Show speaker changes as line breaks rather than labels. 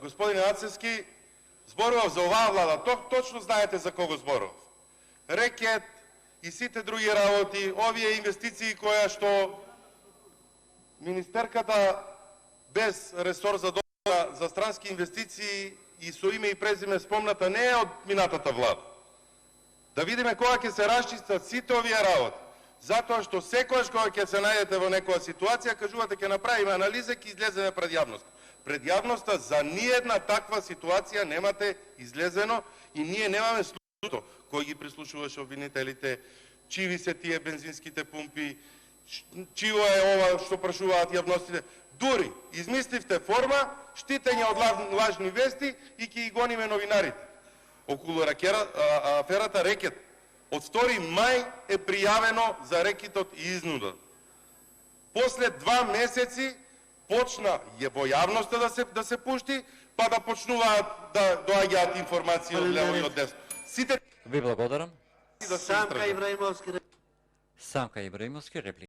господин Ацевски, зборував за оваа влада. Точно знаете за кого зборував. Рекет и сите други работи, овие инвестиции која што министерката без ресор за странски инвестиции и со име и презиме спомната не е од минатата влада. Да видиме кога ќе се расчистат сите овие работи. Затоа што секојаш кога ќе се најдете во некоја ситуација, кажувате ќе направиме анализа, ќе излеземе пред јавност. Пред јавноста за ниедна таква ситуација немате излезено и ние немаме слушато кој ги прислушуваше обвинителите, чиви се тие бензинските пумпи, чиво е ова што прашуваат јавностите. Дури измисливте форма штитење од лажни вести и ќе ги гониме новинарите. Околу аферата Рекет од 2 мај е пријавено за рекетот и изнуда. После 2 месеци почна во јавноста да се пушти, па да почнуваат да доаѓаат информации од лево и од десно. Сите
Ви благодарам.
да се истражат.
Самка Ибраимовски, реплика.